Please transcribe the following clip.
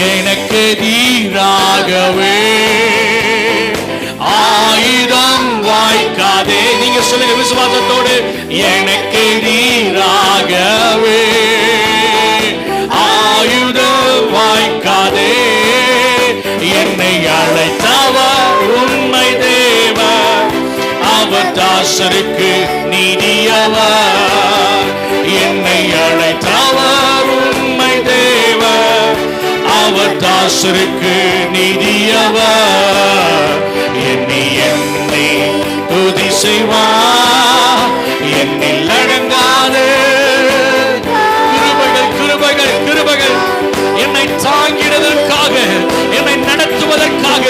எனக்கு எதிராகவே ஆயுதம் வாய்க்காதே. நீங்க சொல்லுங்க விசுவாசத்தோடு, எனக்கு எதிராகவே ஆயுதம் வாய்க்காதே. என்னை அழைத்தவர் உண்மை தேவர், அவர் தாசருக்கு நீதியவர். என்னை அழைத்தவர் உண்மை தேவர், அவர் தாசருக்கு நீதியவர். என்னை என்னை துதி செய்வார், என்னில் அடங்காது கிருபைகள் கிருபைகள் கிருபைகள். என்னை தாங்கினதற்காக, என்னை நடத்துவதற்காக,